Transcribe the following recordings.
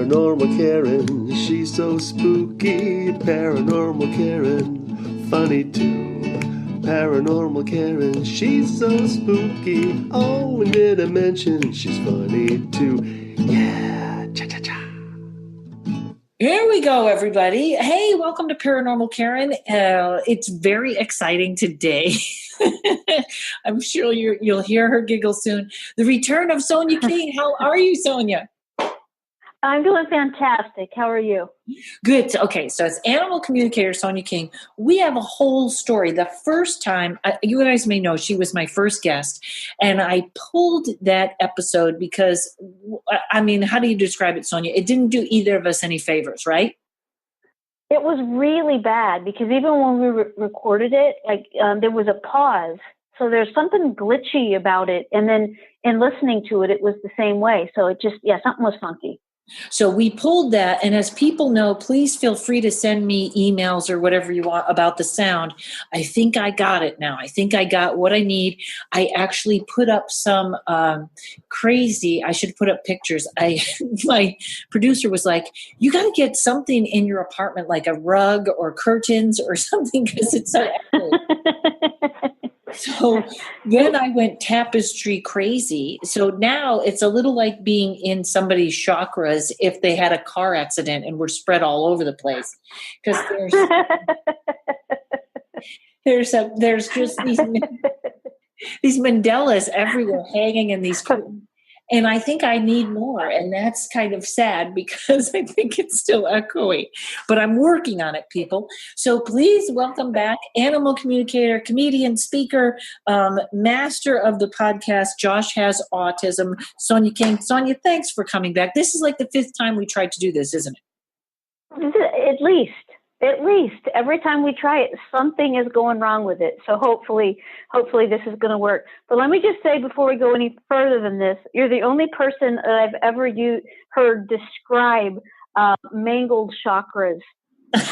Paranormal Karen, she's so spooky. Paranormal Karen, funny too. Paranormal Karen, she's so spooky. Oh, and did I mention she's funny too? Yeah, cha-cha-cha. Here we go, everybody. Hey, welcome to Paranormal Karen. It's very exciting today. I'm sure you'll hear her giggle soon. The return of Sonya King. How are you, Sonya? I'm doing fantastic. How are you? Good. Okay, so as animal communicator Sonya King, we have a whole story. The first time, you guys may know, she was my first guest, and I pulled that episode because, I mean, how do you describe it, Sonya? It didn't do either of us any favors, right? It was really bad because even when we recorded it, there was a pause. So there's something glitchy about it. And then in listening to it, it was the same way. So it just, something was funky. So we pulled that, and as people know, please feel free to send me emails or whatever you want about the sound. I think I got it now. I think I got what I need. I actually put up some crazy, I should put up pictures. My producer was like, you got to get something in your apartment, like a rug or curtains or something, because it's so echoey. So then I went tapestry crazy. So now it's a little like being in somebody's chakras if they had a car accident and were spread all over the place. Because there's just these mandalas everywhere hanging in these curtains. And I think I need more. And that's kind of sad because I think it's still echoey. But I'm working on it, people. So please welcome back animal communicator, comedian, speaker, master of the podcast, Josh Has Autism, Sonya King. Sonya, thanks for coming back. This is like the fifth time we tried to do this, isn't it? At least every time we try it, something is going wrong with it. So hopefully this is going to work. But let me just say before we go any further than this, you're the only person that I've ever heard describe mangled chakras in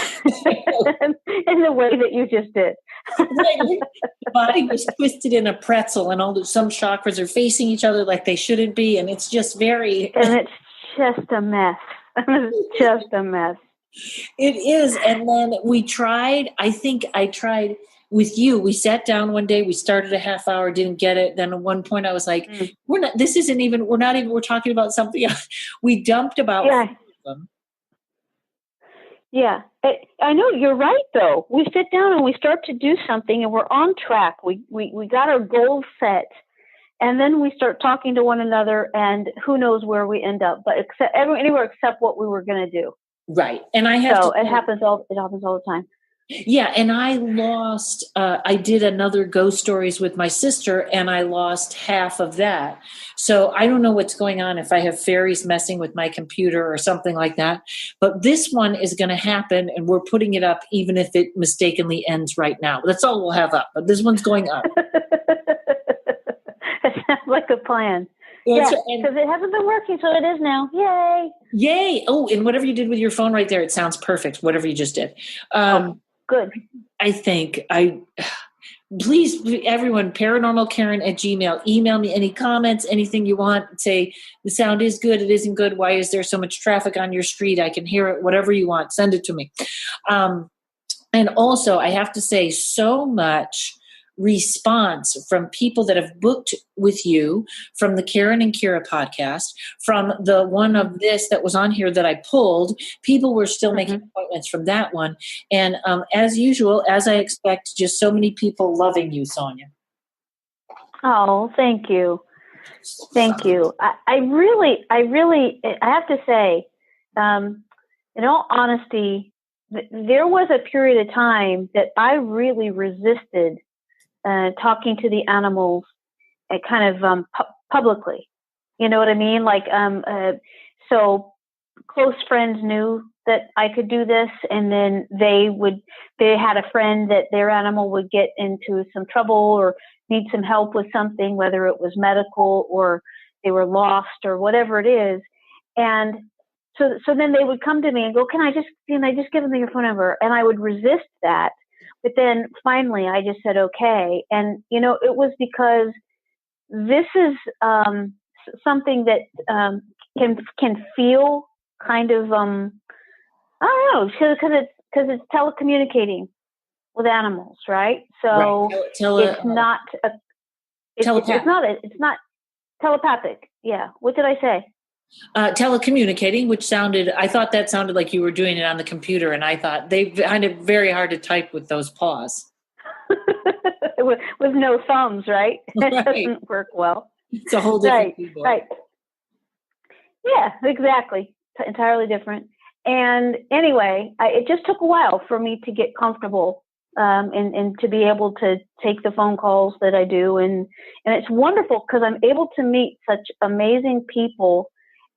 the way that you just did. The body was twisted in a pretzel, and some chakras are facing each other like they shouldn't be, and it's just very... And it's just a mess. It's just a mess. It is. And then I think I tried with you. We sat down one day, we started a half hour, didn't get it. Then at one point I was like, we're talking about something else. We dumped about them. Yeah. I know you're right though. We sit down and we start to do something and we're on track. We got our goals set. And then we start talking to one another and who knows where we end up, but anywhere except what we were going to do. Right. And it happens all the time. Yeah. And I did another ghost stories with my sister and I lost half of that. So I don't know what's going on, if I have fairies messing with my computer or something like that, but this one is going to happen and we're putting it up even if it mistakenly ends right now. That's all we'll have up, but this one's going up. It sounds like a plan. Because it hasn't been working, so it is now. Yay! Yay! Oh, and whatever you did with your phone right there, it sounds perfect. Whatever you just did. Good. I think please, everyone, paranormalkaren@gmail. Email me any comments, anything you want. Say the sound is good, it isn't good. Why is there so much traffic on your street? I can hear it. Whatever you want, send it to me. And also, I have to say, so much response from people that have booked with you, from the Karen and Kira podcast, from the one of this that was on here that I pulled. People were still making appointments from that one. And as usual, as I expect, just so many people loving you, Sonya. Oh, thank you. Thank you. I really, I have to say, in all honesty, there was a period of time that I really resisted talking to the animals kind of publicly. You know what I mean? So close friends knew that I could do this, and then they had a friend that their animal would get into some trouble or need some help with something, whether it was medical or they were lost or whatever it is. And so then they would come to me and go, can I just give them your phone number? And I would resist that. But then finally I just said, okay. And, it was because this is something that can feel kind of I don't know, because it's telecommunicating with animals, right? So it's not it's not telepathic. Yeah. What did I say? Telecommunicating, I thought that sounded like you were doing it on the computer, and I thought they find it very hard to type with those paws. with no thumbs, right? Right. It doesn't work well. It's a whole different keyboard. Right. Yeah, exactly. Entirely different. And anyway, it just took a while for me to get comfortable and to be able to take the phone calls that I do. And it's wonderful because I'm able to meet such amazing people,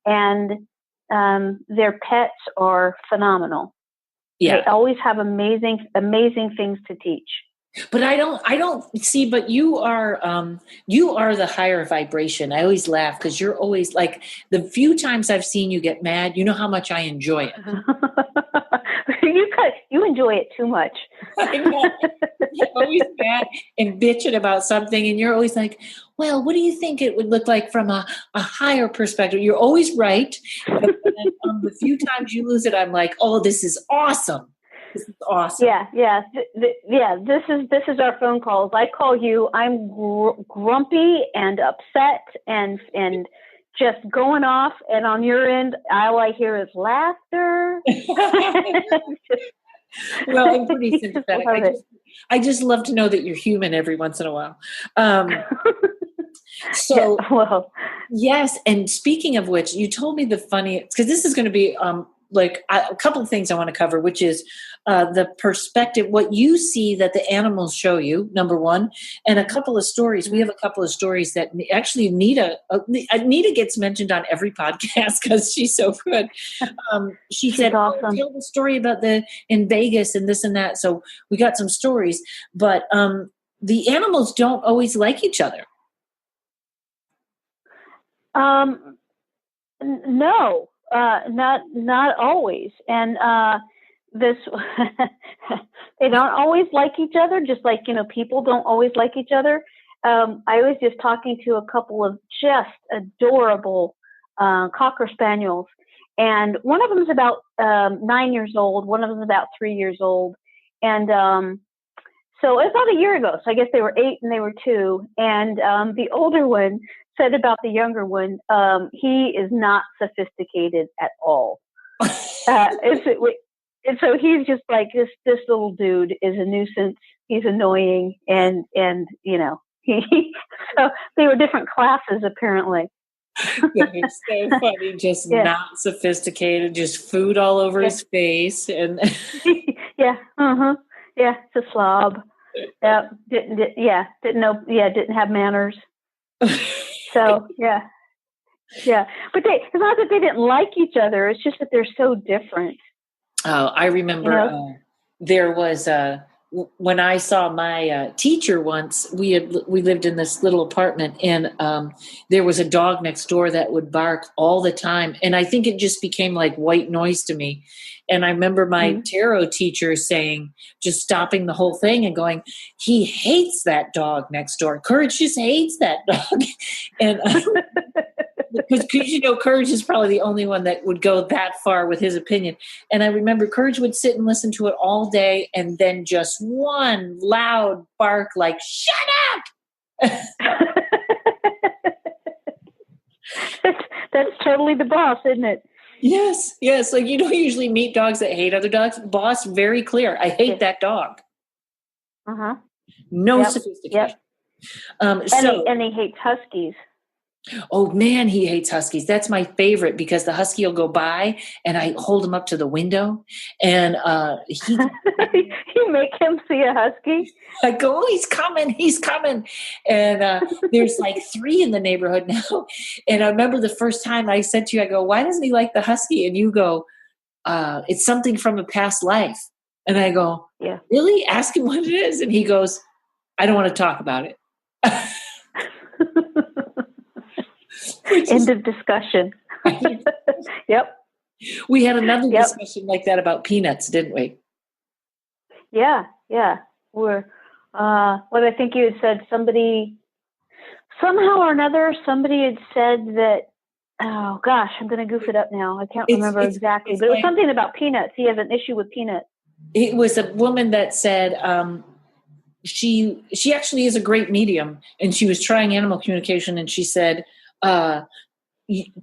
and their pets are phenomenal. Yeah. They always have amazing things to teach. But I don't see, but you are the higher vibration. I always laugh because you're always like, the few times I've seen you get mad, you know how much I enjoy it. You enjoy it too much. I know. You're always mad and bitching about something, and you're always like, well, what do you think it would look like from a higher perspective? You're always right. But then, the few times you lose it, I'm like, oh, this is awesome. This is awesome. Yeah. This is our phone calls. I call you. I'm grumpy and upset and just going off. And on your end, all I hear is laughter. Well, I'm pretty sympathetic. I just love to know that you're human every once in a while. So, yeah, well, yes. And speaking of which, you told me the funniest, because this is going to be a couple of things I want to cover, which is the perspective, what you see that the animals show you, number one, and a couple of stories. We have a couple of stories that actually Anita gets mentioned on every podcast because she's so good. She said, awesome. Tell the story about in Vegas and this and that. So we got some stories, but the animals don't always like each other. No. Not always. And this they don't always like each other, just like, people don't always like each other. I was just talking to a couple of just adorable Cocker Spaniels, and one of them is about 9 years old, one of them is about 3 years old, and so about a year ago, so I guess they were 8 and they were 2, and the older one said about the younger one, he is not sophisticated at all. And so he's just like, this little dude is a nuisance. He's annoying. And so they were different classes, apparently. It's so funny, just not sophisticated, just food all over his face. And yeah. Yeah. It's a slob. Yeah. Didn't have manners. So, yeah. But it's not that they didn't like each other. It's just that they're so different. Oh, I remember there was when I saw my teacher once. We lived in this little apartment, and there was a dog next door that would bark all the time, and I think it just became like white noise to me. And I remember my tarot teacher just stopping the whole thing and going, "He hates that dog next door. Courage just hates that dog," and. Because Courage is probably the only one that would go that far with his opinion. And I remember Courage would sit and listen to it all day, and then just one loud bark like, "Shut up!" That's totally the boss, isn't it? Yes. Like, you don't usually meet dogs that hate other dogs. Boss, very clear. I hate that dog. No sophistication. And he hates huskies. Oh man, he hates huskies. That's my favorite, because the husky will go by and I hold him up to the window, and you make him see a husky. I go, "Oh, he's coming. And there's like 3 in the neighborhood now. And I remember the first time I said to you, I go, "Why doesn't he like the husky?" And you go, "It's something from a past life." And I go, "Yeah, really? Ask him what it is." And he goes, "I don't want to talk about it." End of discussion. Yep. We had another discussion like that about peanuts, didn't we? Yeah. What I think you had said, somehow or another, somebody had said that Oh gosh, I'm going to goof it up now. I can't It's- remember it's- exactly, it's but it was my- something about peanuts. He has an issue with peanuts. It was a woman that said she actually is a great medium, and she was trying animal communication, and she said,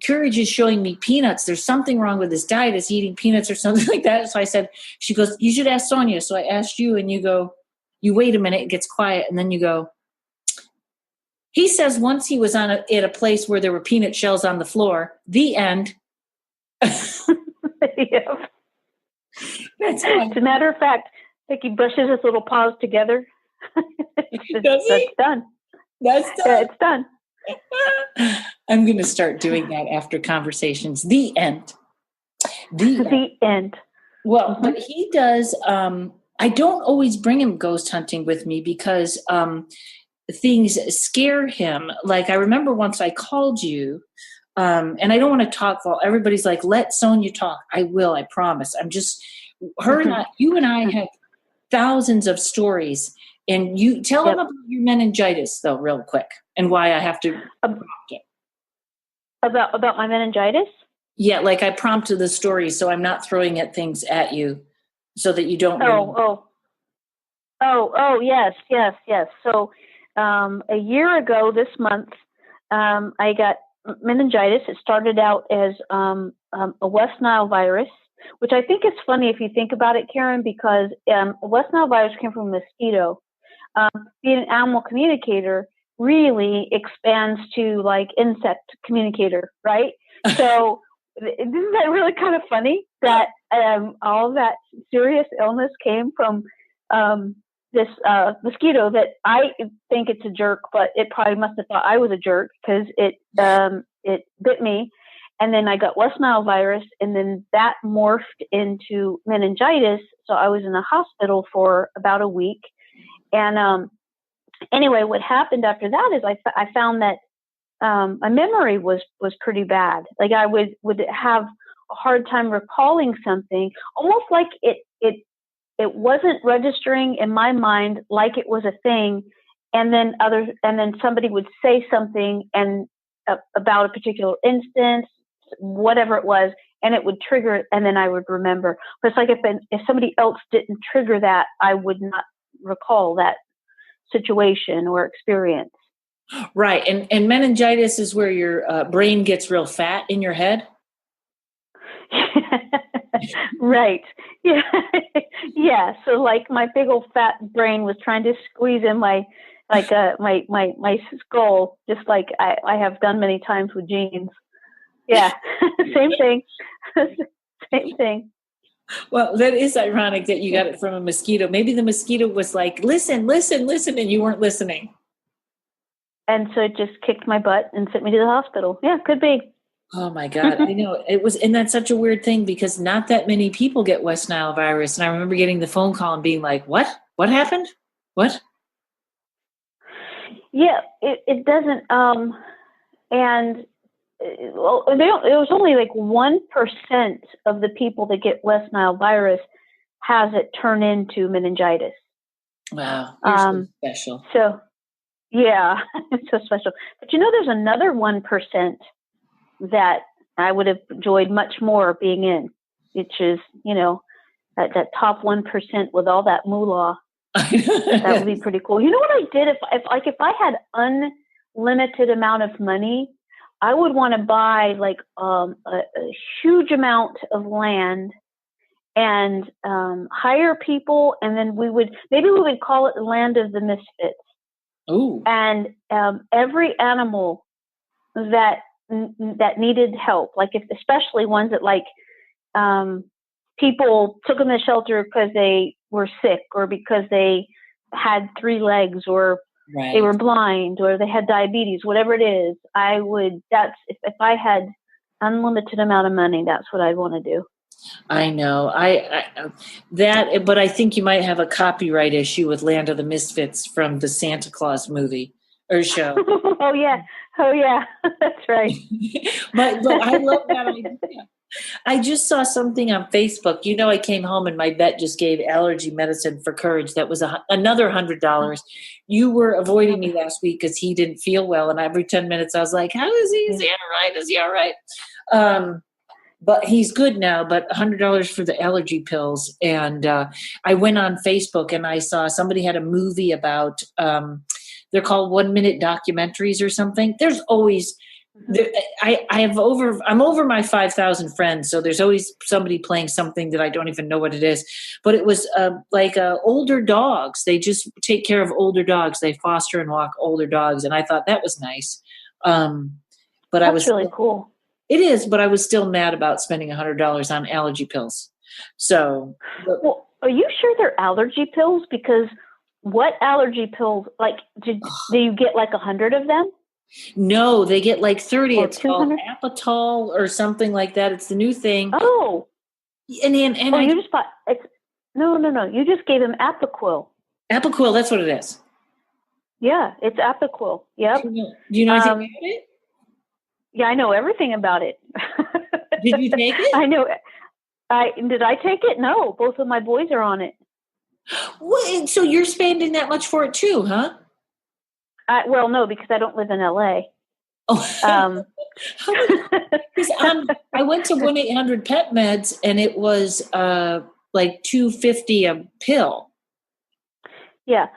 Courage is showing me peanuts. There's something wrong with his diet. Is he eating peanuts or something like that? So I said, she goes, you should ask Sonya. So I asked you, and you go, you wait a minute, it gets quiet, and then you go, he says once he was at a place where there were peanut shells on the floor. The end. Yep. That's how As a matter of fact, like he brushes his little paws together. Does he? That's done. That's Yeah, done. it's done. I'm going to start doing that after conversations. The end. The end. The end. Well, but he does. I don't always bring him ghost hunting with me because things scare him. Like I remember once I called you, and I don't want to talk while everybody's like, let Sonya talk. I will, I promise. I'm just, you and I have thousands of stories. And you tell them about your meningitis, though, real quick, and why I have to prompt it. About my meningitis? Yeah, like I prompted the story, so I'm not throwing at things at you, so that you don't. Yes. So, a year ago this month, I got meningitis. It started out as a West Nile virus, which I think is funny if you think about it, Karen, because West Nile virus came from a mosquito. Being an animal communicator really expands to like insect communicator, right? So isn't that really kind of funny that all that serious illness came from this mosquito that I think it's a jerk, but it probably must have thought I was a jerk because it bit me. And then I got West Nile virus, and then that morphed into meningitis. So I was in the hospital for about a week. And anyway, what happened after that is I found that my memory was pretty bad. Like I would have a hard time recalling something, almost like it wasn't registering in my mind like it was a thing. And then somebody would say something and about a particular instance, whatever it was, and it would trigger it, and then I would remember. But it's like if somebody else didn't trigger that, I would not recall that situation or experience. Right. And meningitis is where your brain gets real fat in your head. Right. Yeah. Yeah. So like my big old fat brain was trying to squeeze in my skull, just like I have done many times with jeans. Yeah. Same thing. Same thing. Well, that is ironic that you got it from a mosquito. Maybe the mosquito was like, listen, and you weren't listening. And so it just kicked my butt and sent me to the hospital. Yeah, could be. Oh my God. I know it was, and that's such a weird thing because not that many people get West Nile virus. And I remember getting the phone call and being like, what happened? What? Yeah, it doesn't. And it was only like 1% of the people that get West Nile virus has it turn into meningitis. Wow, you're so special. So, yeah, it's so special. But there's another 1% that I would have enjoyed much more being in, which is, that top 1% with all that moolah. That would be pretty cool. You know what I did if I had unlimited amount of money, I would want to buy like a huge amount of land and hire people, and then we would call it the land of the misfits. Ooh. And every animal that needed help, like especially ones that like people took them to the shelter because they were sick or because they had 3 legs or right. They were blind or they had diabetes, whatever it is, if I had unlimited amount of money, that's what I'd want to do. I know. But I think you might have a copyright issue with Land of the Misfits from the Santa Claus movie or show. Oh yeah. Oh yeah, that's right. But I love that idea. I just saw something on Facebook. I came home and my vet just gave allergy medicine for Courage. That was another $100. You were avoiding me last week because he didn't feel well, and every 10 minutes I was like, "How is he? Is he all right? Is he all right?" But he's good now. But $100 for the allergy pills, and I went on Facebook and I saw somebody had a movie about. They're called 1-minute documentaries or something. There's always. I'm over my 5,000 friends, so there's always somebody playing something that I don't even know what it is. But it was older dogs. They just take care of older dogs. They foster and walk older dogs, and I thought that was nice. But That's really cool. It is, but I was still mad about spending $100 on allergy pills. So, well, are you sure they're allergy pills? Because what allergy pills? Like, do you get like 100 of them? No, they get like 30. Or it's called Apatol or something like that. It's the new thing. Oh, and you just bought it's no. You just gave him Apoquil. Apoquil, that's what it is. Yeah, it's Apoquil. Yep. Do you know anything about it? Yeah, I know everything about it. Did you take it? I know. Did I take it? No, both of my boys are on it. Well, so you're spending that much for it too, huh? Well, no, because I don't live in LA. Oh. I went to 1-800-PET-MEDS and it was like $2.50 a pill. Yeah.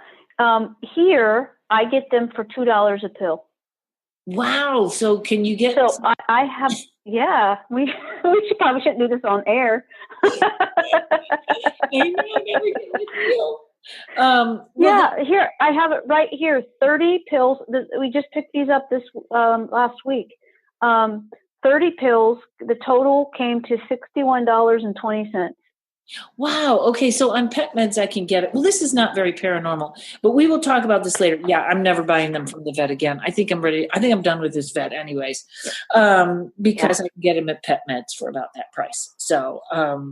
Here, I get them for $2 a pill. Wow. So can you get... So I have... Yeah. We probably shouldn't do this on air. Here I have it right here. 30 pills. We just picked these up this last week. 30 pills. The total came to $61.20. Wow. Okay. So on pet meds, I can get it. Well, this is not very paranormal, but we will talk about this later. Yeah. I'm never buying them from the vet again. I think I'm ready. I think I'm done with this vet anyways, because I can get them at pet meds for about that price. So,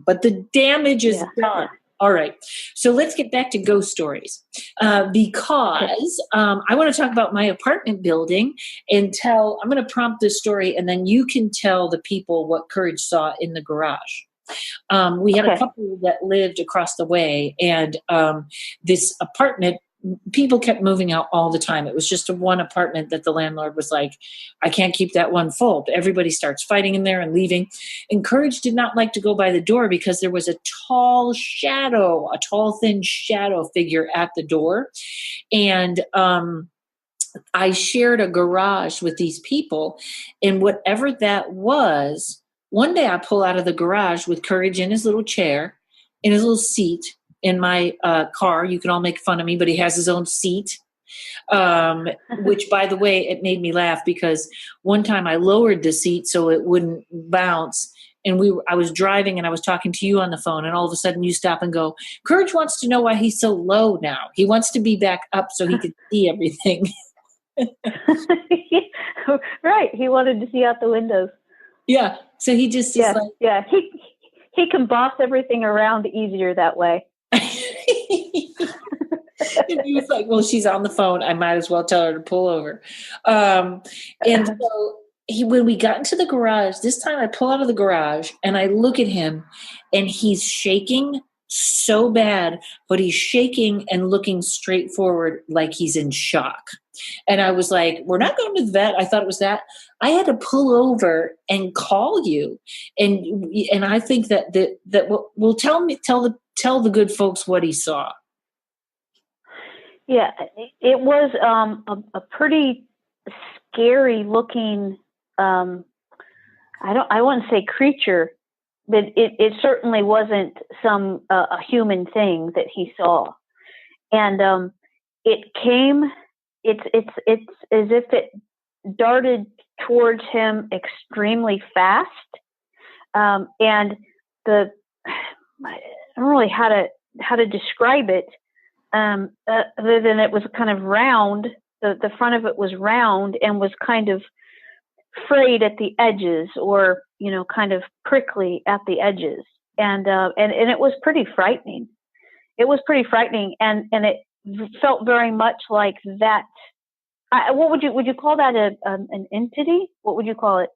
but the damage is done. All right. So let's get back to ghost stories, because I want to talk about my apartment building and I'm going to prompt this story, and then you can tell the people what Courage saw in the garage. We had a couple that lived across the way, and this apartment, people kept moving out all the time. It was just one apartment that the landlord was like, I can't keep that one full. Everybody starts fighting in there and leaving. And Courage did not like to go by the door because there was a tall, thin shadow figure at the door. And I shared a garage with these people, and whatever that was, one day I pull out of the garage with Courage in his little chair, in his little seat in my car. You can all make fun of me, but he has his own seat, which, by the way, it made me laugh because one time I lowered the seat so it wouldn't bounce. And I was driving and I was talking to you on the phone, and all of a sudden you stop and go, Courage wants to know why he's so low now. He wants to be back up so he can see everything. Right. He wanted to see out the windows. Yeah. So he just is he can boss everything around easier that way. And he was like, well, she's on the phone. I might as well tell her to pull over. And so when we got into the garage, this time I pull out of the garage and I look at him, and he's shaking so bad, but he's shaking and looking straight forward like he's in shock. And I was like, we're not going to the vet. I thought it was that. I had to pull over and call you. And I think that will tell the good folks what he saw. Yeah, it was a pretty scary looking, I wouldn't say creature, but it certainly wasn't a human thing that he saw. And it came, it's as if it darted towards him extremely fast. And I don't really how to describe it, other than it was kind of round. The front of it was round and was kind of frayed at the edges, or kind of prickly at the edges, and it was pretty frightening. It was pretty frightening, and it felt very much like that What would you call that? An entity? What would you call it?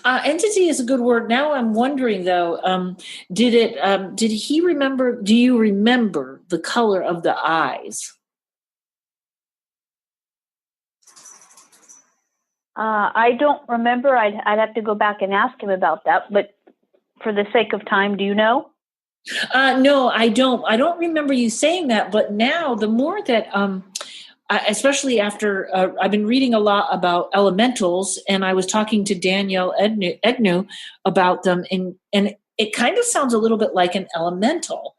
Entity is a good word. Now I'm wondering though, did he remember, do you remember the color of the eyes? I don't remember. I'd have to go back and ask him about that, but for the sake of time, do you know? No, I don't. I don't remember you saying that, but now the more that, especially after I've been reading a lot about elementals, and I was talking to Danielle Egnew about them, and it kind of sounds a little bit like an elemental,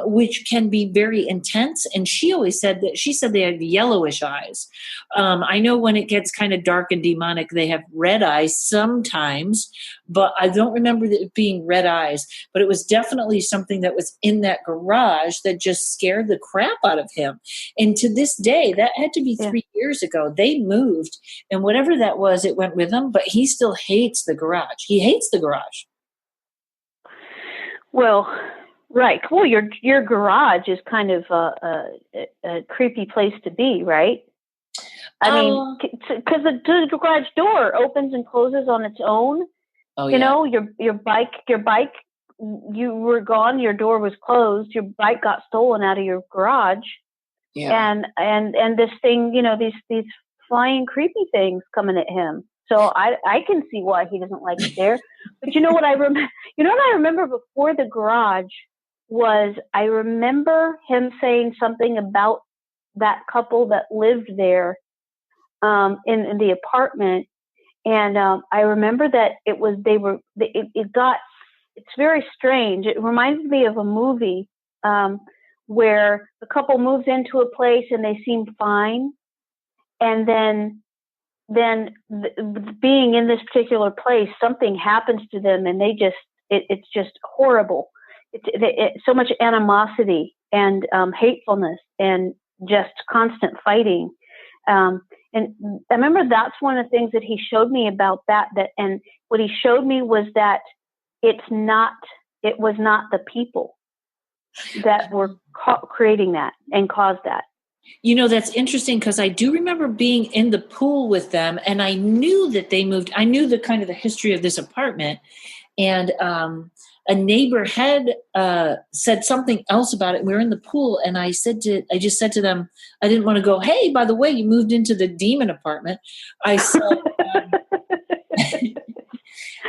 which can be very intense. And she always said that she said they have yellowish eyes. I know when it gets kind of dark and demonic, they have red eyes sometimes, but I don't remember it being red eyes. But it was definitely something that was in that garage that just scared the crap out of him. And to this day, that had to be 3 years ago. They moved, and whatever that was, it went with them. But he still hates the garage. He hates the garage. Well, right. Well, your garage is kind of a creepy place to be, right? I mean, because the garage door opens and closes on its own. Oh, you know, your bike, you were gone. Your door was closed. Your bike got stolen out of your garage. Yeah. And this thing, you know, these flying creepy things coming at him. So I can see why he doesn't like it there. But you know what I remember? You know what I remember before the garage was I remember him saying something about that couple that lived there in the apartment, and I remember that it's very strange. It reminds me of a movie where the couple moves into a place and they seem fine, and then being in this particular place, something happens to them, and it's just horrible. It's so much animosity and hatefulness and just constant fighting. And I remember that's one of the things that he showed me about that. And what he showed me was that it was not the people that were creating that and caused that. You know, that's interesting because I do remember being in the pool with them, and I knew that they moved. I knew the kind of the history of this apartment, and a neighbor had said something else about it. We were in the pool, and I just said to them, I didn't want to go, hey, by the way, you moved into the demon apartment. I said,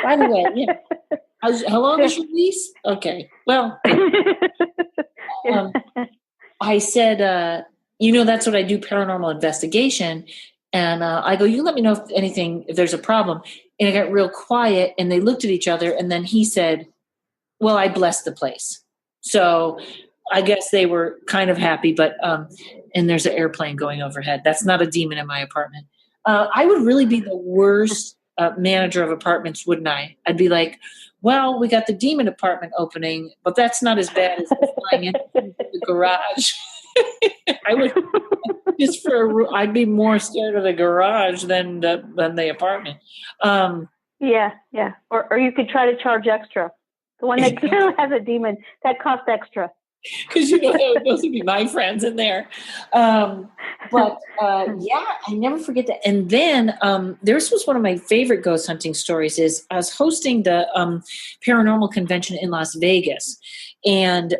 by the way, yeah. How long is your lease? Okay. Well, I said, you know, that's what I do, paranormal investigation. And I go, you let me know if there's a problem. And I got real quiet, and they looked at each other, and then he said, well, I blessed the place. So I guess they were kind of happy, but, and there's an airplane going overhead. That's not a demon in my apartment. I would really be the worst manager of apartments, wouldn't I? I'd be like, well, we got the demon apartment opening, but that's not as bad as flying into the garage. I would I'd be more scared of the garage than the apartment. Yeah. Or you could try to charge extra. The one that has a demon that costs extra. Because you know those would be my friends in there. But I never forget that. And then this was one of my favorite ghost hunting stories. Is I was hosting the paranormal convention in Las Vegas, and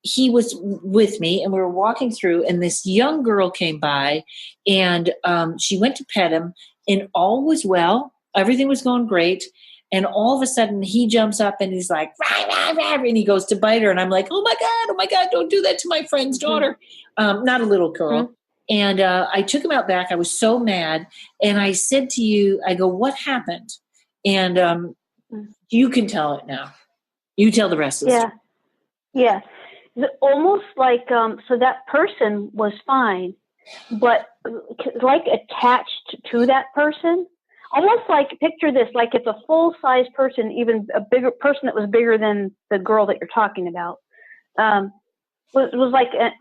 he was with me, and we were walking through, and this young girl came by, and she went to pet him, and all was well. Everything was going great. And all of a sudden he jumps up and he's like, rah, rah, rah, and he goes to bite her. And I'm like, oh my God, don't do that to my friend's daughter. Not a little girl. Mm-hmm. And I took him out back. I was so mad. And I said to you, I go, what happened? And you can tell it now. You tell the rest of the story. Yeah. Almost like, so that person was fine, but like attached to that person. Almost like, picture this, like it's a full-size person, even a bigger person that was bigger than the girl that you're talking about. Was like a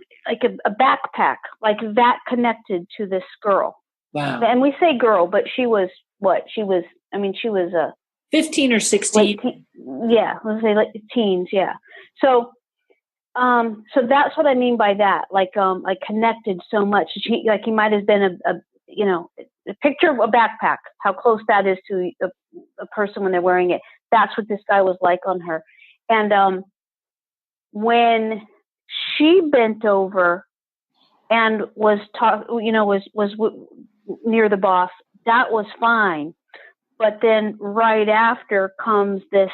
backpack, like that connected to this girl. Wow. And we say girl, but she was what? She was 15 or 16. Let's say like teens, yeah. So So that's what I mean by that, like connected so much. Like he might have been a picture of a backpack, how close that is to a person when they're wearing it. That's what this guy was like on her. And when she bent over and was near the boss, that was fine. But then right after comes this,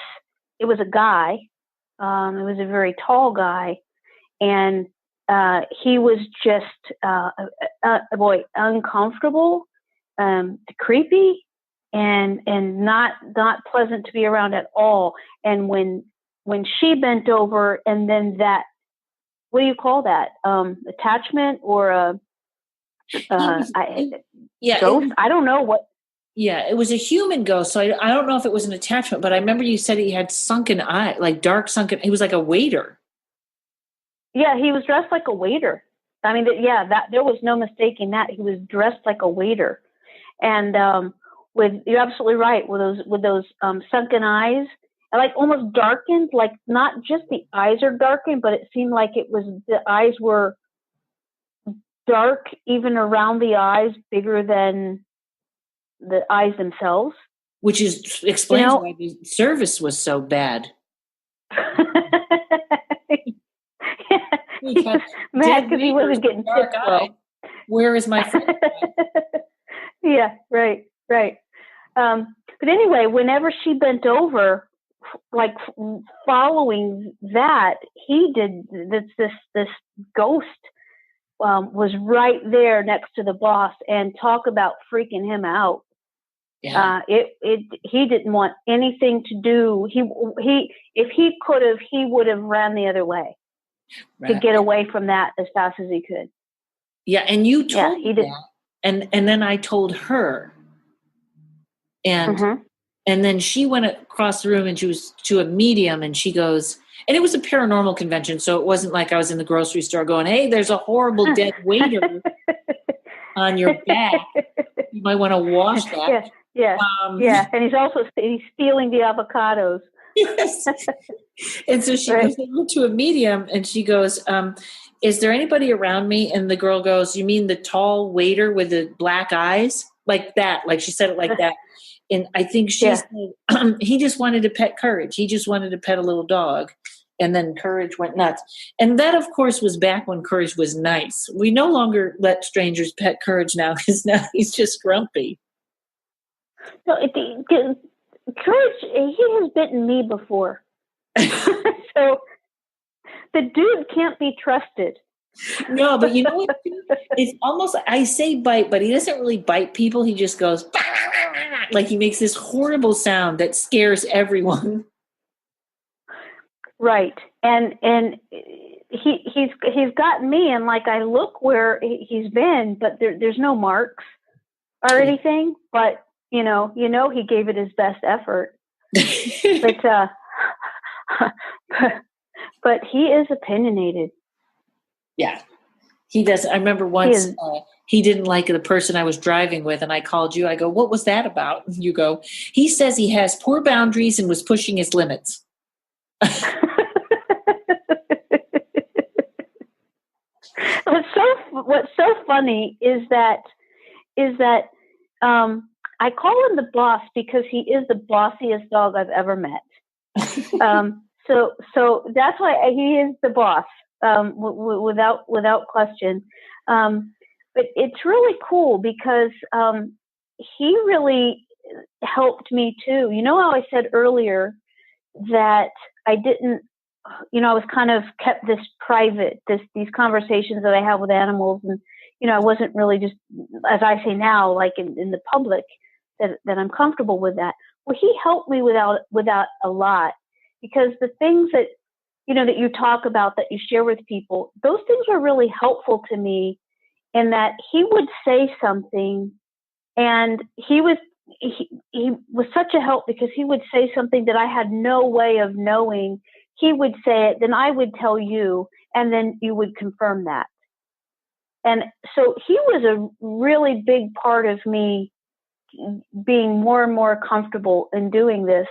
it was a guy, it was a very tall guy, and he was just, uncomfortable, creepy, and not pleasant to be around at all. And when she bent over, and then that, what do you call that? Attachment or a ghost? I don't know what. Yeah, it was a human ghost. So I don't know if it was an attachment, but I remember you said he had sunken eye, like dark sunken. He was like a waiter. Yeah, he was dressed like a waiter. I mean, that there was no mistaking that. He was dressed like a waiter, and you're absolutely right with those sunken eyes, and like almost darkened. Like not just the eyes are darkened, but it seemed like the eyes were dark, even around the eyes, bigger than the eyes themselves, which explains why the service was so bad. Mad because he wasn't getting tipped well. Where is my friend? Yeah, right. But anyway, whenever she bent over, like following that, he did this ghost was right there next to the boss, and talk about freaking him out. Yeah. He didn't want anything to do. If he could have, he would have ran the other way to get away from that as fast as he could. Yeah, and you told me that, and then I told her, and then she went across the room, and she was to a medium, and she goes, and it was a paranormal convention, so it wasn't like I was in the grocery store going, "Hey, there's a horrible dead waiter on your back. You might want to wash that." Yeah. And he's stealing the avocados. Yes. And so she goes over to a medium, and she goes, "Is there anybody around me?" And the girl goes, "You mean the tall waiter with the black eyes?" Like that. Like she said it like that. And I think she said, he just wanted to pet Courage. He just wanted to pet a little dog. And then Courage went nuts. And that, of course, was back when Courage was nice. We no longer let strangers pet Courage now, because now he's just grumpy. No, Courage, he has bitten me before. So the dude can't be trusted. No, but you know what? It's almost, I say bite, but he doesn't really bite people. He just goes, like he makes this horrible sound that scares everyone. Right. And he's gotten me, and like I look where he's been, but there's no marks or anything, but you know, he gave it his best effort. But he is opinionated. Yeah, he does. I remember once he didn't like the person I was driving with, and I called you. I go, "What was that about?" And you go, "He says he has poor boundaries and was pushing his limits." What's so funny is that I call him the boss because he is the bossiest dog I've ever met. So that's why he is the boss, without question. But it's really cool because he really helped me too. You know how I said earlier that I didn't, I was kind of kept this private, these conversations that I have with animals, and I wasn't really just, as I say now, like in the public, that I'm comfortable with that. Well, he helped me without a lot, because the things that that you talk about, that you share with people, those things are really helpful to me. In that he would say something, and he was such a help, because he would say something that I had no way of knowing. He would say it, then I would tell you, and then you would confirm that. And so he was a really big part of me being more and more comfortable in doing this,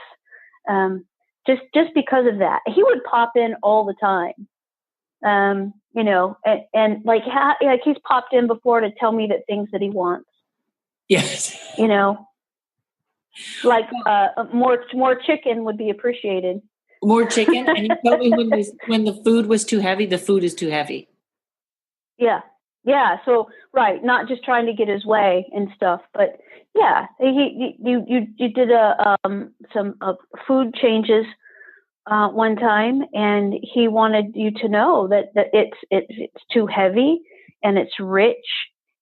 just because of that. He would pop in all the time. You know, and like he's popped in before to tell me that things that he wants. Yes. You know, like more chicken would be appreciated. More chicken, and you told me when the food was too heavy, the food is too heavy. Yeah. So right, not just trying to get his way and stuff, but yeah, you did some food changes one time, and he wanted you to know that it's too heavy and it's rich,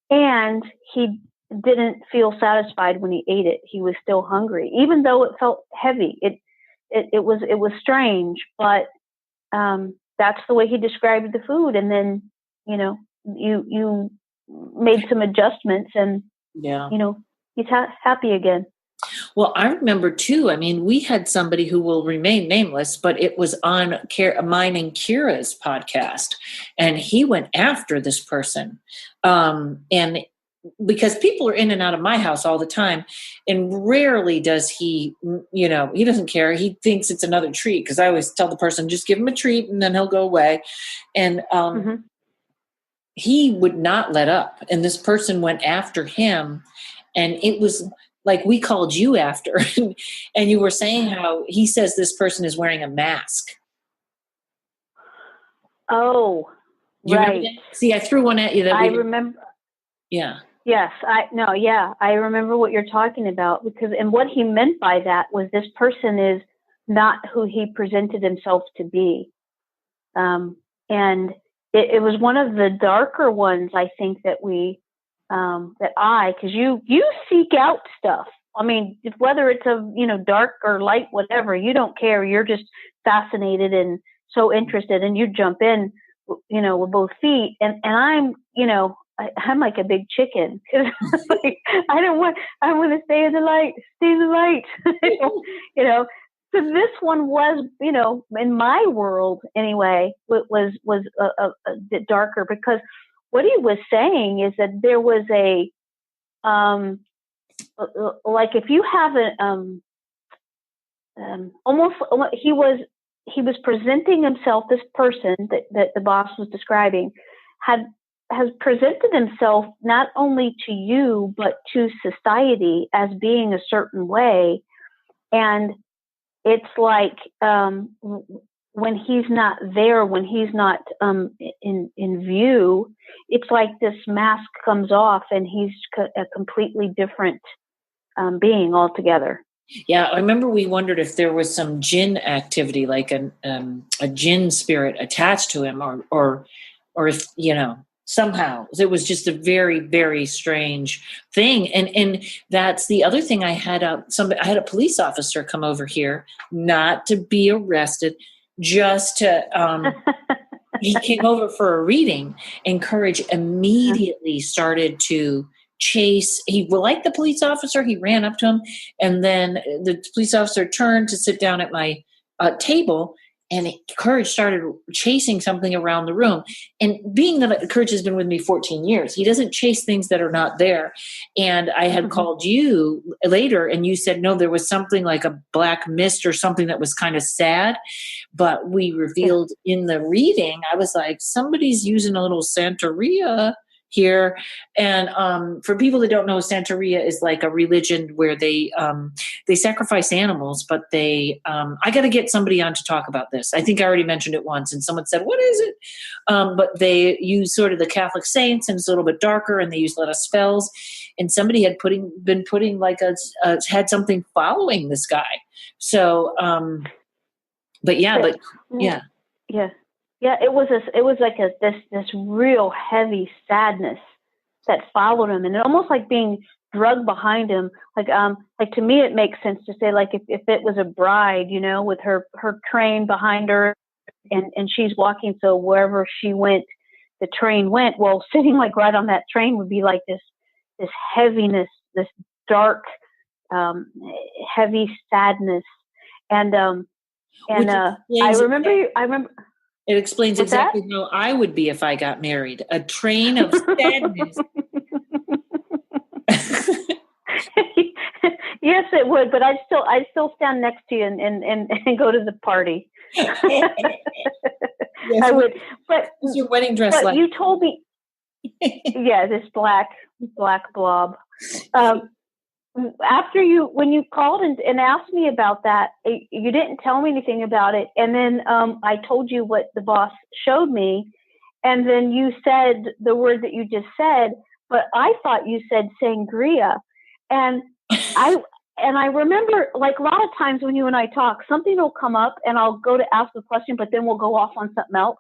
and he didn't feel satisfied when he ate it. He was still hungry, even though it felt heavy. It was strange, but that's the way he described the food. And then, you know, you made some adjustments, and you know, he's happy again. Well, I remember too. I mean, we had somebody who will remain nameless, but it was on mine and Kira's podcast, and he went after this person, and because people are in and out of my house all the time, and rarely does he, you know, he doesn't care. He thinks it's another treat, because I always tell the person, just give him a treat and then he'll go away. And he would not let up. And this person went after him, and it was like we called you after, and you were saying how he says this person is wearing a mask. Oh, right. See, I threw one at you. I remember. Yeah. Yes, I remember what you're talking about, and what he meant by that was this person is not who he presented himself to be. And it was one of the darker ones, I think, that because you seek out stuff. I mean, whether it's dark or light, whatever, you don't care. You're just fascinated and so interested, and you jump in, with both feet. And I'm, I'm like a big chicken, because like, I want to stay in the light. So this one was, in my world anyway, was a bit darker, because what he was saying is that there was a, like if you have almost, he was presenting himself, this person that the boss was describing has presented himself not only to you, but to society as being a certain way. And it's like, when he's not there, when he's not in view, it's like this mask comes off, and he's a completely different being altogether. Yeah, I remember we wondered if there was some jinn activity, like a jinn spirit attached to him, or if somehow it was just a very, very strange thing. And that's the other thing. I had a police officer come over here, not to be arrested, just to he came over for a reading, and Courage immediately started to chase. He liked the police officer. He ran up to him, and then the police officer turned to sit down at my table, and Courage started chasing something around the room. And being that Courage has been with me 14 years, he doesn't chase things that are not there. And I had called you later, and you said, no, there was something like a black mist or something that was kind of sad. But we revealed in the reading, I was like, somebody's using a little Santeria here. And for people that don't know, Santeria is like a religion where they sacrifice animals, but I got to get somebody on to talk about this. I think I already mentioned it once, and someone said, what is it? But they use sort of the Catholic saints, and it's a little bit darker, and they use a lot of spells. And somebody had been putting like had something following this guy. So, Yeah, it was like this real heavy sadness that followed him, and it almost like being drugged behind him. Like to me, it makes sense to say, like, if it was a bride, with her train behind her, and she's walking, so wherever she went, the train went. Well, sitting like right on that train would be like this heaviness, this dark, heavy sadness, and I remember. It explains exactly how I would be if I got married. A train of sadness. Yes, it would, but I'd still stand next to you and go to the party. I would, but What's your wedding dress but like? you told me, yeah, this black blob. After when you called and asked me about that, you didn't tell me anything about it. And then I told you what the boss showed me. And then you said the word that you just said, but I thought you said sangria. And I remember, like, a lot of times when you and I talk, something will come up and I'll go to ask a question, but then we'll go off on something else.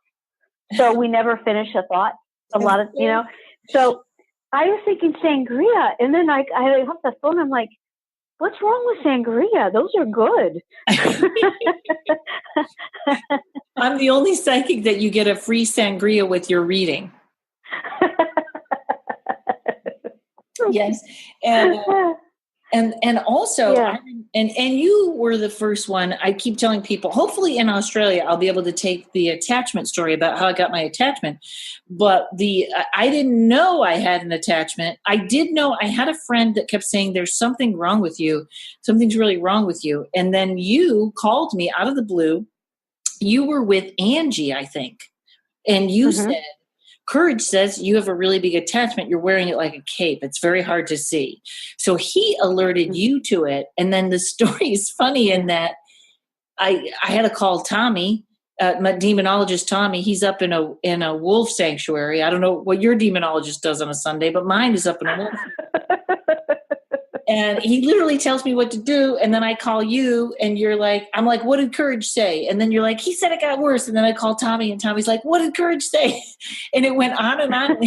So we never finish a thought. A lot of, so I was thinking sangria. And then I hung up the phone. I'm like, what's wrong with sangria? Those are good. I'm the only psychic that you get a free sangria with your reading. Yes. And also, yeah. and you were the first one. I keep telling people, hopefully in Australia, I'll be able to take the attachment story about how I got my attachment. But I didn't know I had an attachment. I did know I had a friend that kept saying, there's something wrong with you. Something's really wrong with you. And then you called me out of the blue. You were with Angie, I think. And you said, Courage says you have a really big attachment. You're wearing it like a cape. It's very hard to see. So he alerted you to it. And then the story is funny in that I had to call Tommy, my demonologist Tommy. He's up in a wolf sanctuary. I don't know what your demonologist does on a Sunday, but mine is up in a wolf. And he literally tells me what to do. And then I call you and you're like, I'm like, what did Courage say? And then you're like, he said it got worse. And then I call Tommy and Tommy's like, what did Courage say? And it went on and on.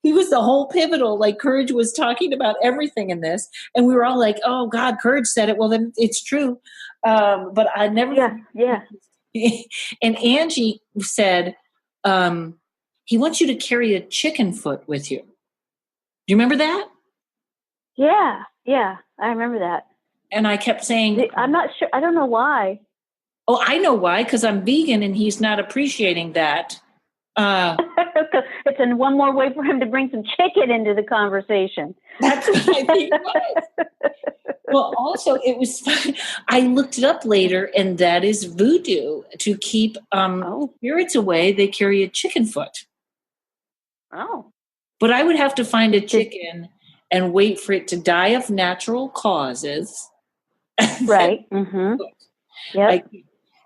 He was the whole pivotal, like Courage was talking about everything in this. And we were all like, oh God, Courage said it. Well, then it's true. But I never. Yeah. And Angie said, he wants you to carry a chicken foot with you. Do you remember that? Yeah, I remember that. And I kept saying, I'm not sure. I don't know why. Oh, I know why, because I'm vegan and he's not appreciating that. It's one more way for him to bring some chicken into the conversation. That's what I think it was. Well, also, it was fun. I looked it up later, and that is voodoo. To keep spirits away, they carry a chicken foot. Oh. But I would have to find a chicken and wait for it to die of natural causes. Right. Mm-hmm. Yeah. Like,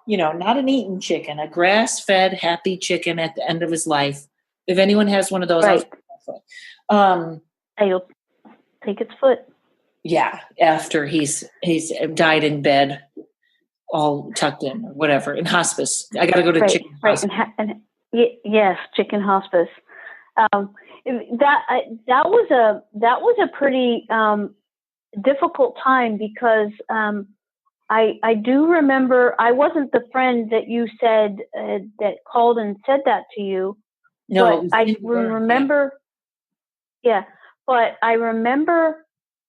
not an eaten chicken, a grass-fed, happy chicken at the end of his life. If anyone has one of those, right. I'll take its foot. Yeah, after he's died in bed, all tucked in or whatever, in hospice. I got to go to chicken hospice. Yes, chicken hospice. That was a pretty difficult time because I do remember I wasn't the friend that you said that called and said that to you. No, but I remember. Yeah, but I remember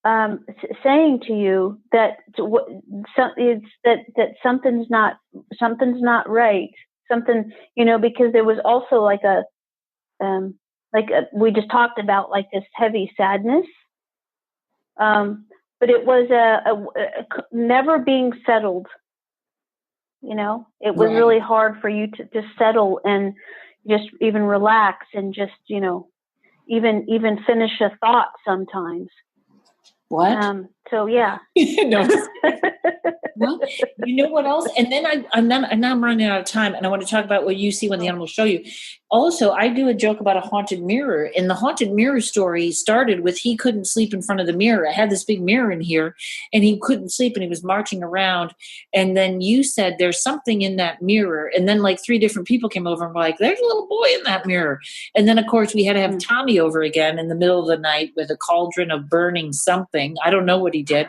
saying to you that that something's not right. Something, because there was also we just talked about like this heavy sadness. But it was a never being settled. It was really hard for you to just settle and just even relax and just, even finish a thought sometimes. What? So yeah. No. Well, you know what else? And then I'm running out of time, and I want to talk about what you see when the animals show you. Also, I do a joke about a haunted mirror, and the haunted mirror story started with he couldn't sleep in front of the mirror. I had this big mirror in here, and he couldn't sleep, and he was marching around. And then you said there's something in that mirror, and then like 3 different people came over and were like, "There's a little boy in that mirror." And then of course we had to have Tommy over again in the middle of the night with a cauldron of burning something. I don't know what he did.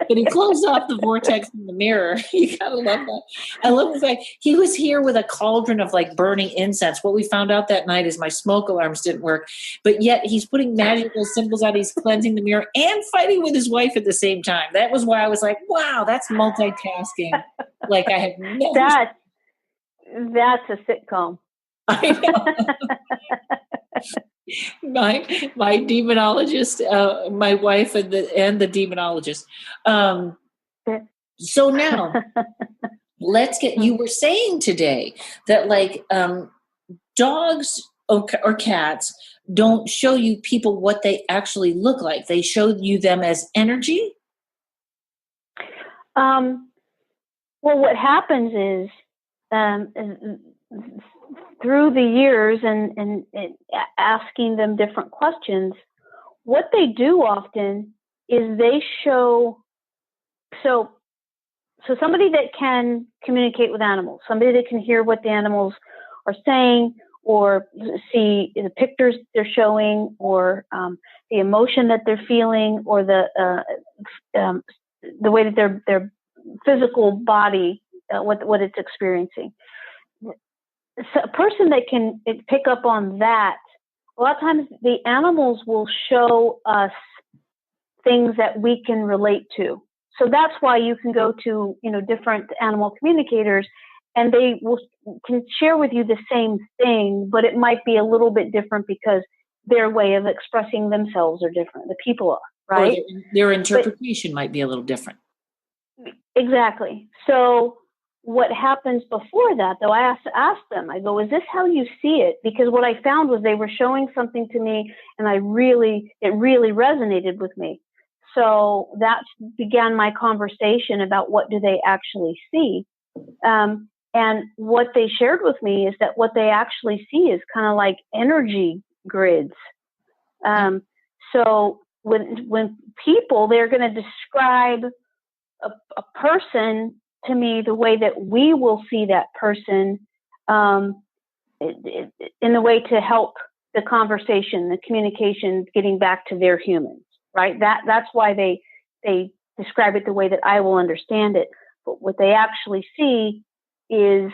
But he closed off the vortex in the mirror. You gotta love that. I love the fact he was here with a cauldron of like burning incense. What we found out that night is my smoke alarms didn't work, but yet he's putting magical symbols out. He's cleansing the mirror and fighting with his wife at the same time. That was why I was like, wow, that's multitasking. Like I have never. That's a sitcom. I know. my demonologist, my wife and the demonologist. So now you were saying today that like dogs or cats don't show you people what they actually look like. They show you them as energy. Well, what happens is through the years and asking them different questions, what they do often is they show, so somebody that can communicate with animals, somebody that can hear what the animals are saying or see the pictures they're showing or the emotion that they're feeling or the way that their physical body, what it's experiencing. So a person that can pick up on that, a lot of times the animals will show us things that we can relate to. So that's why you can go to, different animal communicators and they can share with you the same thing, but it might be a little bit different because their way of expressing themselves are different. The people are, right? Or their interpretation might be a little different. Exactly. So what happens before that, though, I asked them, I go, is this how you see it? Because what I found was they were showing something to me and it really resonated with me. So that began my conversation about what do they actually see. And what they shared with me is that what they actually see is kind of like energy grids. So when people, they're going to describe a person to me the way that we will see that person in the way to help the conversation, the communication, getting back to their humans, right? That's why they describe it the way that I will understand it. But what they actually see is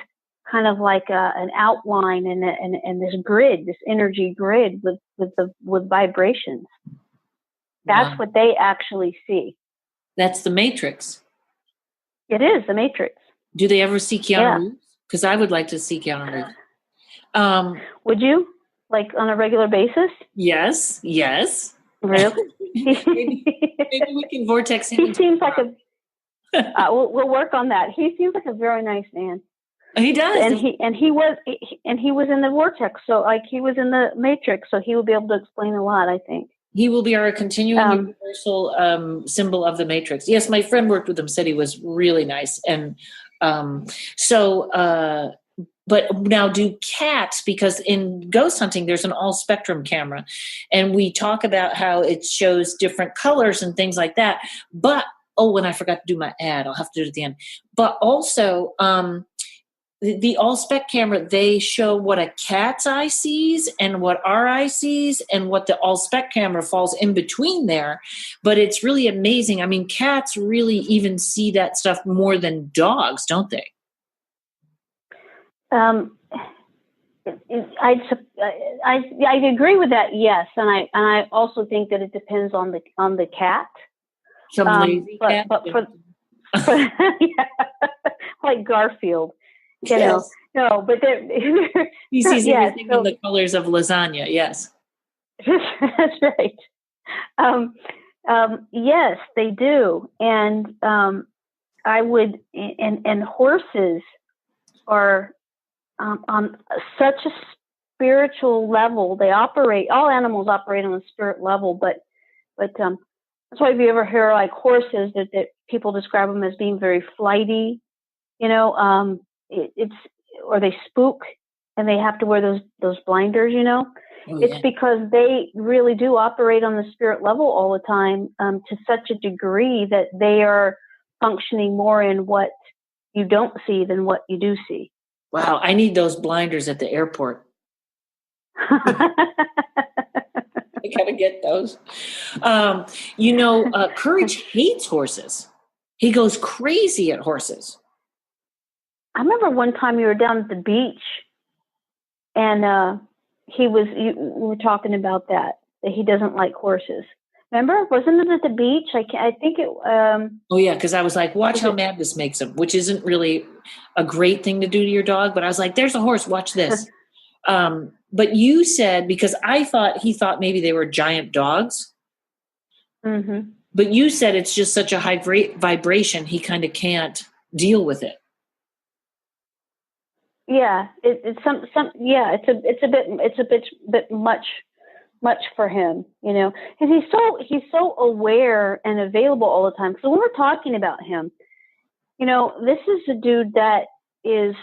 kind of like an outline and this grid, this energy grid with vibrations. That's what they actually see. That's the Matrix. It is the Matrix. Do they ever see Keanu Reeves? Because I would like to see Keanu Reeves. Would you? Like on a regular basis? Yes. Really? maybe we can vortex him. He seems like we'll work on that. He seems like a very nice man. He does. And he was in the vortex, so like he was in the Matrix, so he will be able to explain a lot, I think. He will be our continuing universal symbol of the Matrix. Yes, my friend worked with him, said he was really nice. And but now do cats, because in ghost hunting, there's an all spectrum camera. And we talk about how it shows different colors and things like that. But, and I forgot to do my ad. I'll have to do it at the end. But also, the all spec camera, they show what a cat's eye sees and what our eye sees and what the all spec camera falls in between there. But it's really amazing. I mean, cats really even see that stuff more than dogs, don't they? I'd agree with that. Yes. And I also think that it depends on the cat. Some lazy cat. But for like Garfield. Yes. No, but he sees everything in the colors of lasagna. Yes, that's right. Yes, they do, and I would. And horses are on such a spiritual level. They operate. All animals operate on a spirit level, but that's why if you ever hear like horses that people describe them as being very flighty, or they spook and they have to wear those blinders, it's because they really do operate on the spirit level all the time, to such a degree that they are functioning more in what you don't see than what you do see. Wow. I need those blinders at the airport. I gotta get those. Courage hates horses. He goes crazy at horses. I remember one time you were down at the beach, and we were talking about that he doesn't like horses. Remember? Wasn't it at the beach? I think it. Oh yeah, because I was like, watch how mad this makes him, which isn't really a great thing to do to your dog. But I was like, there's a horse. Watch this. But you said, because he thought maybe they were giant dogs. Mm-hmm. But you said it's just such a high vibration, he kind of can't deal with it. yeah, it's yeah, it's a bit much for him, you know, because he's so aware and available all the time. So when we're talking about him, you know, this is a dude that is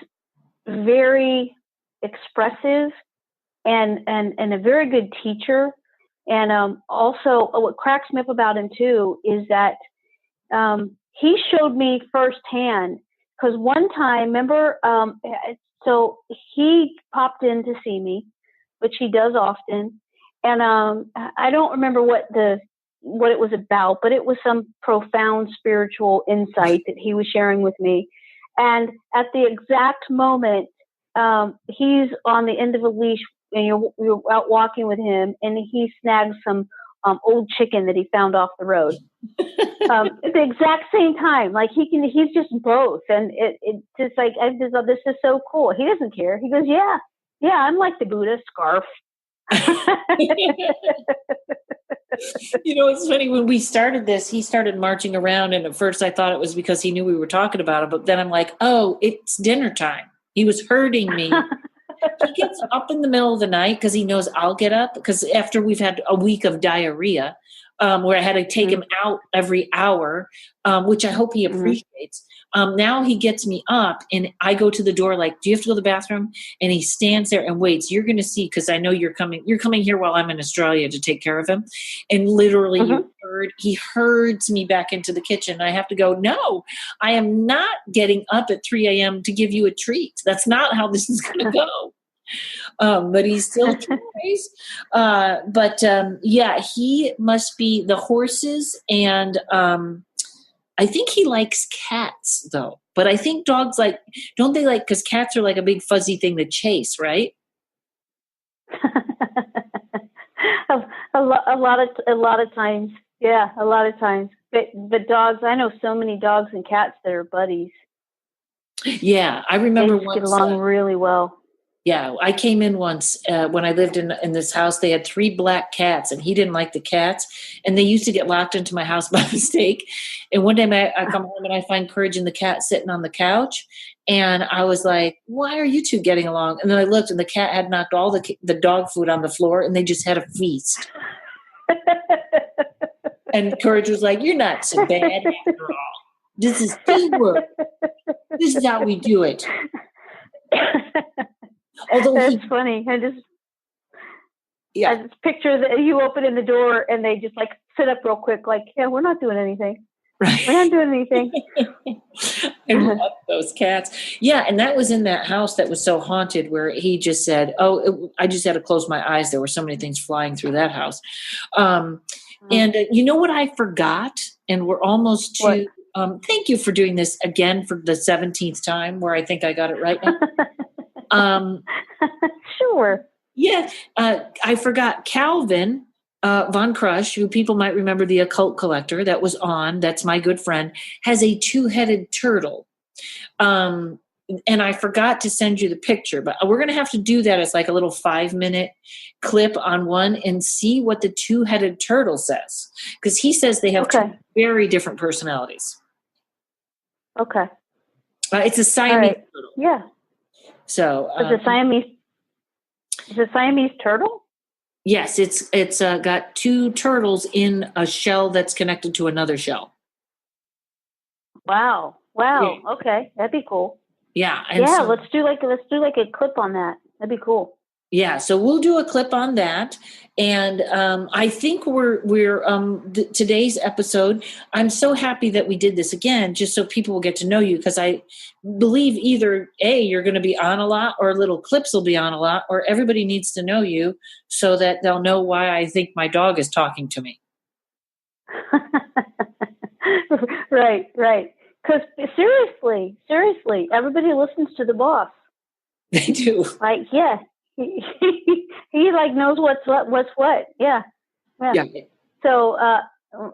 very expressive and a very good teacher. And also, what cracks me up about him too is that he showed me firsthand. Because one time, remember, so he popped in to see me, which he does often, and I don't remember what it was about, but it was some profound spiritual insight that he was sharing with me. And at the exact moment, he's on the end of a leash, and you're out walking with him, and he snags some old chicken that he found off the road. At the exact same time, like he's just both, and it's just like this is so cool. He doesn't care. He goes, yeah, I'm like the Buddha, scarf. You know, it's funny, when we started this, he started marching around, and at first I thought it was because he knew we were talking about it, but then I'm like, oh, it's dinner time. He was herding me. He gets up in the middle of the night because he knows I'll get up, because after we've had a week of diarrhea, where I had to take him out every hour, which I hope he appreciates. Now he gets me up, and I go to the door like, do you have to go to the bathroom? And he stands there and waits. You're going to see, because I know you're coming here while I'm in Australia to take care of him. And literally he herds me back into the kitchen. I have to go, no, I am not getting up at 3 a.m. to give you a treat. That's not how this is going to go. But he still tries. Yeah, he must be the horses, and I think he likes cats though. But I think dogs don't they like, because cats are like a big fuzzy thing to chase, right? a lot of times, yeah, a lot of times. But dogs, I know so many dogs and cats that are buddies. Yeah, I remember they get along really well. Yeah, I came in once when I lived in this house. They had 3 black cats, and he didn't like the cats. And they used to get locked into my house by mistake. And one day I come home and I find Courage and the cat sitting on the couch. And I was like, why are you two getting along? And then I looked, and the cat had knocked all the dog food on the floor, and they just had a feast. And Courage was like, you're not so bad after all. This is teamwork. This is how we do it. Although that's funny. I just picture that you open in the door and they just like sit up real quick, like, yeah, we're not doing anything. Right. We're not doing anything. I love those cats. Yeah, and that was in that house that was so haunted, where he just said, I just had to close my eyes. There were so many things flying through that house. And you know what I forgot? And we're almost to, thank you for doing this again for the 17th time, where I think I got it right now. Sure. Yeah. I forgot Calvin Von Crush, who people might remember, the occult collector that was on, that's my good friend, has a 2-headed turtle. And I forgot to send you the picture, but we're going to have to do that as like a little 5-minute clip on one and see what the 2-headed turtle says. Because he says they have 2 very different personalities. Okay. It's a Siamese turtle. Yeah. So is it Siamese turtle? Yes, it's got 2 turtles in a shell that's connected to another shell. Wow. Yeah. Okay, that'd be cool. Yeah. So, let's do like a clip on that. That'd be cool. Yeah, so we'll do a clip on that, and I think we're today's episode. I'm so happy that we did this again, just so people will get to know you, because I believe either A, you're going to be on a lot, or little clips will be on a lot, or everybody needs to know you so that they'll know why I think my dog is talking to me. Right. Because seriously, everybody listens to the boss. They do. Like, yeah. He like knows what's what. Yeah. So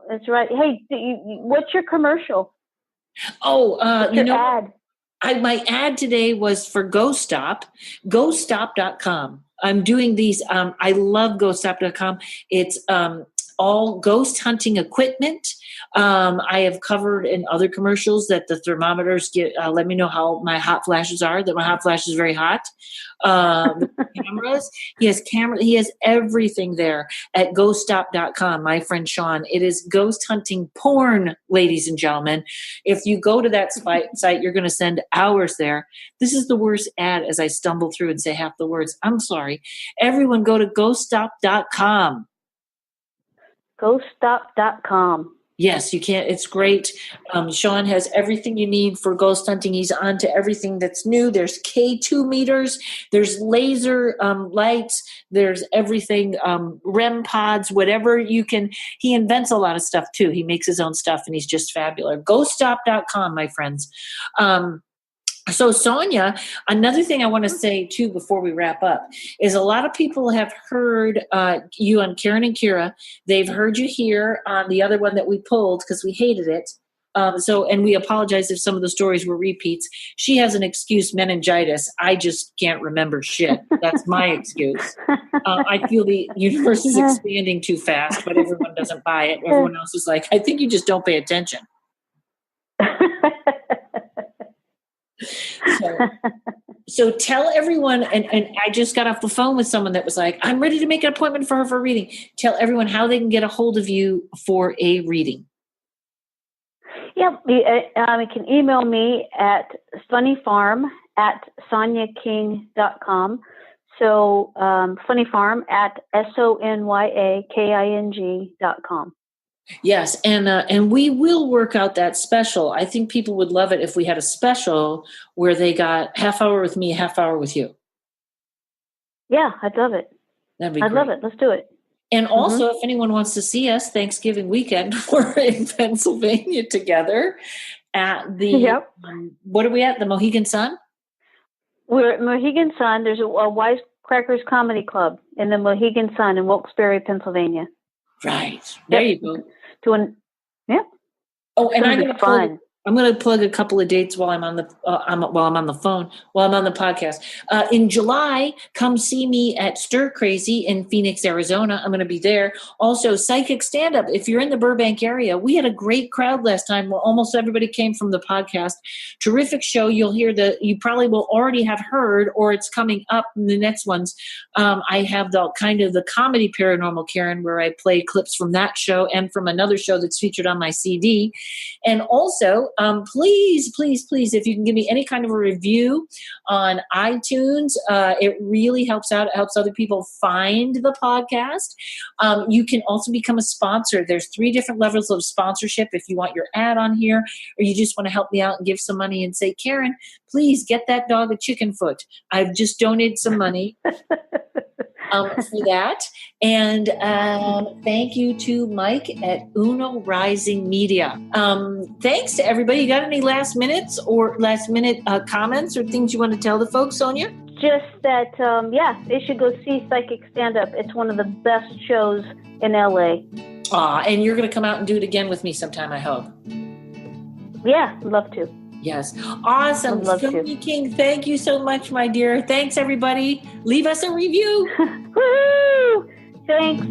that's right. Hey, what's your commercial? What's your ad? My ad today was for GoStop, GoStop.com. I'm doing these. I love GoStop.com. It's all ghost hunting equipment. I have covered in other commercials that the thermometers let me know how my hot flashes are, that my hot flash is very hot. The cameras, he has everything there at ghoststop.com. My friend Sean, it is ghost hunting porn, ladies and gentlemen. If you go to that site, you're going to spend hours there. This is the worst ad as I stumble through and say half the words. I'm sorry. Everyone go to ghoststop.com. Ghoststop.com. Yes, you can. It's great. Sean has everything you need for ghost hunting. He's on to everything that's new. There's K2 meters. There's laser lights. There's everything, REM pods, whatever you can. He invents a lot of stuff too. He makes his own stuff and he's just fabulous. Ghoststop.com, my friends. So Sonya, another thing I want to say too before we wrap up is a lot of people have heard you on Karen and Kira. They've heard you here on the other one that we pulled because we hated it. And we apologize if some of the stories were repeats. She has an excuse, meningitis. I just can't remember shit. That's my excuse. I feel the universe is expanding too fast, but everyone doesn't buy it. Everyone else is like, I think you just don't pay attention. So tell everyone, and I just got off the phone with someone that was like, I'm ready to make an appointment for her for a reading. Tell everyone how they can get a hold of you for a reading. Yeah, you can email me at funnyfarm@sonyaking.com. So funnyfarm at sonyaking.com. Yes, and we will work out that special. I think people would love it if we had a special where they got half hour with me, half hour with you. Yeah, I'd love it. That'd be I'd great. love it. Let's do it. And also, if anyone wants to see us Thanksgiving weekend, we're in Pennsylvania together at the, what are we at? The Mohegan Sun? We're at Mohegan Sun. There's a Wisecrackers Comedy Club in the Mohegan Sun in Wilkes-Barre, Pennsylvania. Right. There you go. Oh, and I'm going to plug a couple of dates while I'm on the podcast. In July, come see me at Stir Crazy in Phoenix, Arizona. I'm going to be there. Also, Psychic Stand Up. If you're in the Burbank area, we had a great crowd last time. Well, almost everybody came from the podcast. Terrific show. You'll hear you probably will already have heard, or it's coming up in the next ones. I have the comedy Paranormal Karen, where I play clips from that show and from another show that's featured on my CD. And also, please, if you can give me any kind of a review on iTunes, it really helps out. It helps other people find the podcast. You can also become a sponsor. There's 3 different levels of sponsorship if you want your ad on here, or you just want to help me out and give some money and say, Karen, please get that dog a chicken foot. I've just donated some money. For that. And thank you to Mike at Uno Rising Media. Thanks to everybody. You got any last minute comments or things you want to tell the folks, Sonya? Just that, they should go see Psychic Stand Up. It's one of the best shows in LA. And you're going to come out and do it again with me sometime, I hope. Yeah, I'd love to. Yes. Awesome. Sonya King, thank you so much, my dear. Thanks, everybody. Leave us a review. Woo! Thanks.